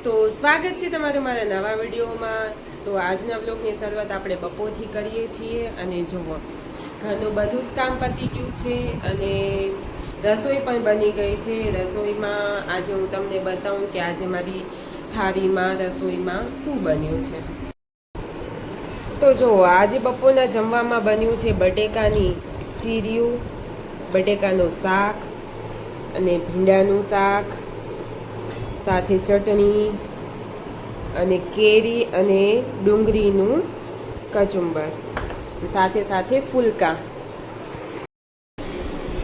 તો સ્વાગત છે તમારું મારા નવા વિડીયોમાં। તો આજના વ્લોગની શરૂઆત આપણે બપોરથી કરીએ છીએ અને જુઓ ઘરનું બધું જ કામ પતી ગયું છે અને રસોઈ પણ બની ગઈ છે। રસોઈમાં આજે હું તમને બતાવું કે આજે મારી થાળીમાં રસોઈમાં શું બન્યું છે। તો જુઓ આજે બપોરના જમવામાં બન્યું છે બટેકાની ચીરીયું, બટેકાનું શાક અને ભીંડાનું શાક, સાથે ચટણી અને કેરી અને ડુંગળીનું કચુંબર, સાથે સાથે ફુલકા।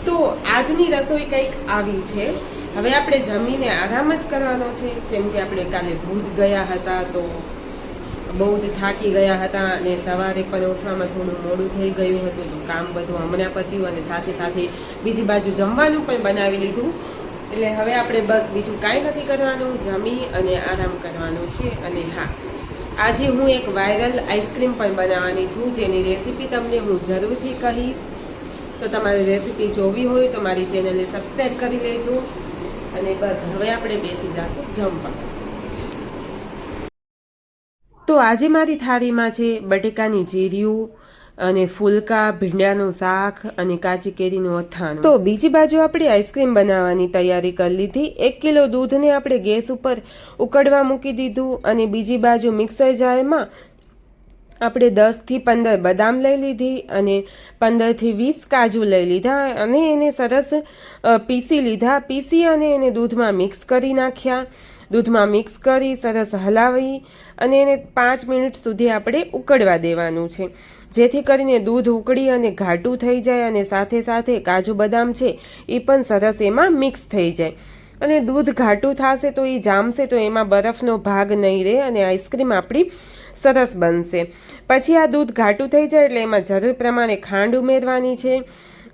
તો આજની રસોઈ કંઈક આવી છે। હવે આપણે જમીને આરામ જ કરવાનો છે, કેમ કે આપણે કાલે ભુજ ગયા હતા તો બહુ જ થાકી ગયા હતા અને સવારે પણ ઉઠવામાં થોડું મોડું થઈ ગયું હતું, તો કામ બધું હમણાં પત્યું અને સાથે સાથે બીજી બાજુ જમવાનું પણ બનાવી લીધું। એટલે હવે આપણે બસ બીજું કાંઈ નથી કરવાનું, જમી અને આરામ કરવાનું છે। અને હા, આજે હું એક વાયરલ આઈસ્ક્રીમ પણ બનાવવાની છું, જેની રેસીપી તમને હું જરૂરથી કહીશ। તો તમારે રેસીપી જોવી હોય તો મારી ચેનલને સબસ્ક્રાઈબ કરી લેજો અને બસ હવે આપણે બેસી જઈશું જમવા। તો આજે મારી થાળીમાં છે બટેકાની ચીરીયું અને ફુલકા, ભીંડાનું શાક અને કાચી કેરીનું અથાણું। તો બીજી બાજુ આપણે આઈસ્ક્રીમ બનાવવાની તૈયારી કરી લીધી। 1 કિલો દૂધને આપણે ગેસ ઉપર ઉકળવા મૂકી દીધું અને બીજી બાજુ મિક્સર જારમાં આપણે 10 થી 15 બદામ લઈ લીધી અને 15 થી 20 કાજુ લઈ લીધા અને એને સરસ પીસી લીધા। પીસી અને એને દૂધમાં મિક્સ કરી નાખ્યા। દૂધમાં મિક્સ કરી સરસ હલાવી અને એને 5 મિનિટ સુધી આપણે ઉકળવા દેવાનું છે, જેથી કરીને દૂધ ઉકળી અને ઘાટું થઈ જાય અને સાથે સાથે કાજુ બદામ છે એ પણ સરસ એમાં મિક્સ થઈ જાય। અને દૂધ ઘાટું થશે તો એ જામશે તો એમાં બરફનો ભાગ નહીં રહે અને આઈસ્ક્રીમ આપણી સરસ બનશે। પછી આ દૂધ ઘાટું થઈ જાય એટલે એમાં જરૂર પ્રમાણે ખાંડ ઉમેરવાની છે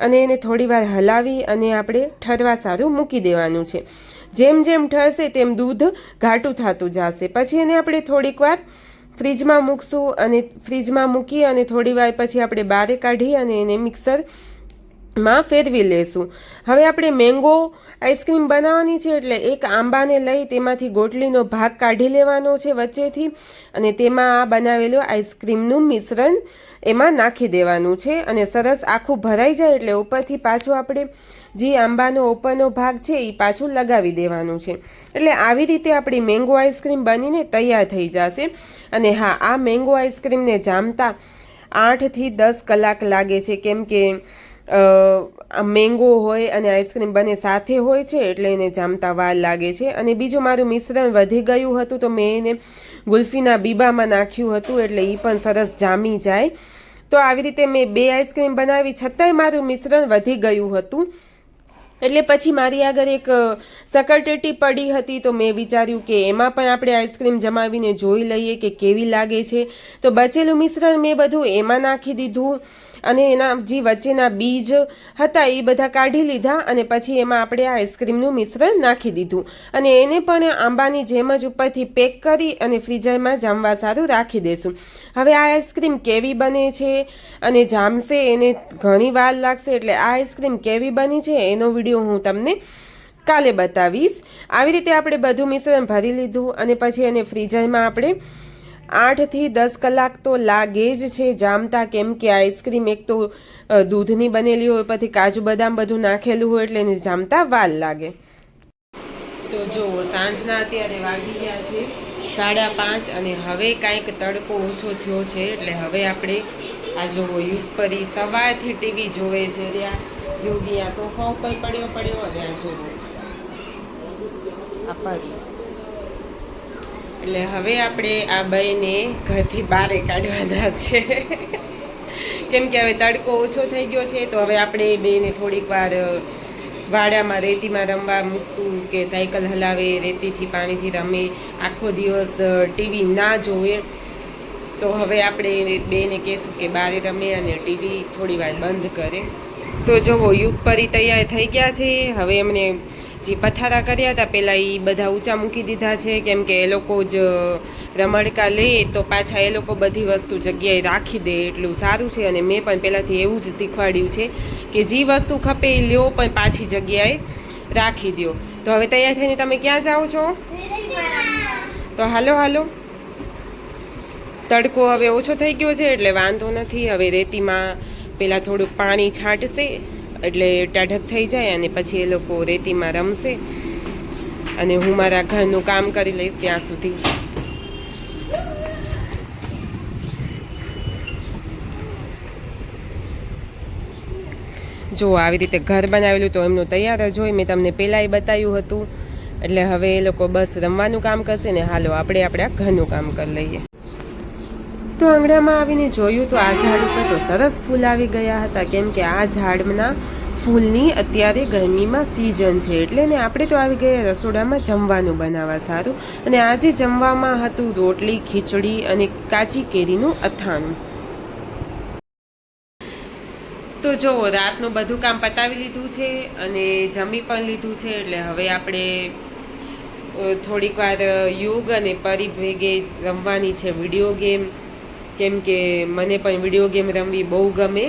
અને એને થોડીવાર હલાવી અને આપણે ઠરવા સારું મૂકી દેવાનું છે। જેમ જેમ ઠરશે તેમ દૂધ ઘાટું થતું જશે। પછી એને આપણે થોડીક વાર ફ્રીજમાં મૂકશું અને ફ્રીજમાં મૂકી અને થોડી વાર પછી આપણે બહાર કાઢી અને એને મિક્સરમાં ફેરવી લેશું। હવે આપણે મેંગો આઈસ્ક્રીમ બનાવવાની છે, એટલે એક આંબાને લઈ તેમાંથી ગોટલીનો ભાગ કાઢી લેવાનો છે વચ્ચેથી અને તેમાં આ બનાવેલું આઈસ્ક્રીમનું મિશ્રણ એમાં નાખી દેવાનું છે અને સરસ આખું ભરાઈ જાય એટલે ઉપરથી પાછું આપણે જે આંબાનો ઉપરનો ભાગ છે એ પાછું લગાવી દેવાનું છે। એટલે આવી રીતે આપણી મેંગો આઈસ્ક્રીમ બનીને તૈયાર થઈ જશે। અને હા, આ મેંગો આઈસ્ક્રીમને જામતા 8 થી 10 કલાક લાગે છે, કેમ કે મેંગો હોય અને આઈસ્ક્રીમ બંને સાથે હોય છે એટલે એને જામતા વાર લાગે છે। અને બીજું મારું મિશ્રણ વધી ગયું હતું તો મેં એને ગુલ્ફીના બીબામાં નાખ્યું હતું એટલે એ પણ સરસ જામી જાય। તો આવી રીતે મેં 2 આઈસ્ક્રીમ બનાવી, છતાંય મારું મિશ્રણ વધી ગયું હતું એટલે પછી મારી આગળ એક સકરટેટી પડી હતી તો મેં વિચાર્યું કે એમાં પણ આપણે આઈસ્ક્રીમ જમાવીને જોઈ લઈએ કે કેવી લાગે છે। તો બચેલું મિશ્રણ મેં બધું એમાં નાખી દીધું અને એના જે વચ્ચેના બીજ હતા એ બધા કાઢી લીધા અને પછી એમાં આપણે આ આઈસ્ક્રીમનું મિશ્રણ નાખી દીધું અને એને પણ આંબાની જેમ જ ઉપરથી પેક કરી અને ફ્રીઝરમાં જામવા સારું રાખી દઈશું। હવે આ આઈસ્ક્રીમ કેવી બને છે અને જામશે એને ઘણી વાર લાગશે, એટલે આ આઈસ્ક્રીમ કેવી બની છે એનો વિડીયો હું તમને કાલે બતાવીશ। આવી રીતે આપણે બધું મિશ્રણ ભરી લીધું અને પછી એને ફ્રીઝરમાં આપણે 8 થી 10 કલાક તો લાગે જ છે જામતા, કેમ કે આઈસ્ક્રીમ એક તો દૂધની બનેલી હોય, પછી કાજુ બદામ બધું નાખેલું હોય એટલે એને જામતા વાર લાગે। તો જો સાંજના અત્યારે વાગી ગયા છે 5:30 અને હવે કાંઈક તડકો ઓછો થયો છે એટલે હવે આપણે આ જોવો યુગ પરી સવારથી ટીવી જોવે છે। યોગી આ સોફા ઉપર પડ્યો અને આ જોવો આ પરી, એટલે હવે આપણે આ બેને ઘરથી બહાર કાઢવાના છે કેમ કે હવે તડકો ઓછો થઈ ગયો છે। તો હવે આપણે બેને થોડીક વાર વાડામાં રેતીમાં રમવા મૂકવું કે સાયકલ હલાવે, રેતીથી પાણીથી રમે, આખો દિવસ ટીવી ના જોવે। તો હવે આપણે બેને કહેશું કે બહાર રમે અને ટીવી થોડી વાર બંધ કરે। તો જુઓ યુગ પરી તૈયાર થઈ ગયા છે। હવે એમને જે પથારા કર્યા હતા પહેલાં એ બધા ઊંચા મૂકી દીધા છે, કેમ કે એ લોકો જ રમડકા લે તો પાછા એ લોકો બધી વસ્તુ જગ્યાએ રાખી દે એટલું સારું છે। અને મેં પણ પહેલાંથી એવું જ શીખવાડ્યું છે કે જે વસ્તુ ખપે એ લ્યો પણ પાછી જગ્યાએ રાખી દો। તો હવે તૈયાર થઈને તમે ક્યાં જાઓ છો? તો હાલો હાલો, તડકો હવે ઓછો થઈ ગયો છે એટલે વાંધો નથી. હવે રેતીમાં પેલા થોડુંક પાણી છાંટશે એટલે ટાઢક થઈ જાય અને પછી એ લોકો રેતીમાં રમશે અને હું મારા ઘરનું કામ કરી લઈશ ત્યાં સુધી. જો આવી રીતે ઘર બનાવેલું તો એમનું તૈયાર જ હોય, મેં તમને પહેલાંય બતાવ્યું હતું. એટલે હવે એ લોકો બસ રમવાનું કામ કરશે ને હાલો આપણે આપણા ઘરનું કામ કરી લઈએ. તો આંગણામાં આવીને જોયું તો આ ઝાડ ઉપર તો સરસ ફૂલ આવી ગયા હતા, કેમ કે આ ઝાડના ફૂલની અત્યારે ગરમીમાં સિઝન છે એટલે ને આપણે તો આવી ગયા રસોડામાં જમવાનું બનાવવા સારું. અને આજે જમવામાં હતું રોટલી, ખીચડી અને કાચી કેરીનું અથાણું. તો જો રાતનું બધું કામ પતાવી લીધું છે અને જમી પણ લીધું છે. એટલે હવે આપણે થોડીક વાર યુગ અને પરી ભેગે રમવાની છે વિડીયો ગેમ, કેમ કે મને પણ વિડીયો ગેમ રમવી બહુ ગમે.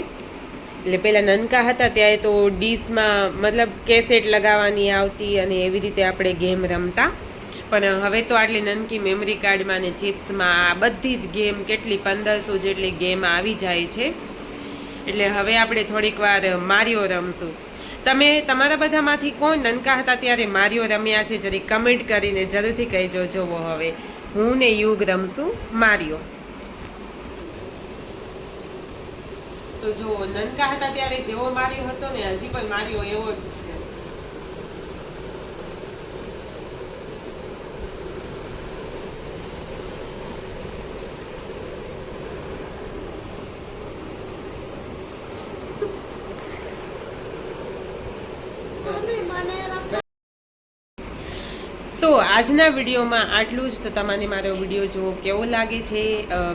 એટલે પહેલાં નાનકા હતા ત્યારે તો ડીશમાં મતલબ કેસેટ લગાવવાની આવતી અને એવી રીતે આપણે ગેમ રમતા. પણ હવે તો આટલી નાનકી મેમરી કાર્ડમાં ને ચિપ્સમાં આ બધી જ ગેમ કેટલી 1500 જેટલી ગેમ આવી જાય છે. એટલે હવે આપણે થોડીક વાર મારિયો રમશું. તમે તમારા બધામાંથી કોણ નાનકા હતા ત્યારે મારિયો રમ્યા છે જરી કમેન્ટ કરીને જરૂરથી કહેજો. જોવો હવે હું ને યુગ રમશું મારિયો. તો જો નાનકા હતા ત્યારે જેવો મારિયો હતો ને હજી પણ મારિયો એવો જ છે. તો આજના વિડીયોમાં આટલું જ. તો તમને મારો વિડીયો જો કેવો લાગે છે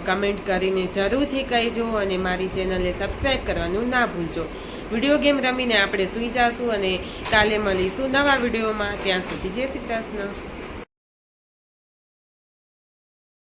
કમેન્ટ કરીને જરૂરથી કહેજો અને મારી ચેનલને સબસ્ક્રાઈબ કરવાનું ના ભૂલજો. વિડીયો ગેમ રમીને આપણે સૂઈ જઈશું અને કાલે મળીશું નવા વિડીયોમાં. ત્યાં સુધી જય શ્રી કૃષ્ણ.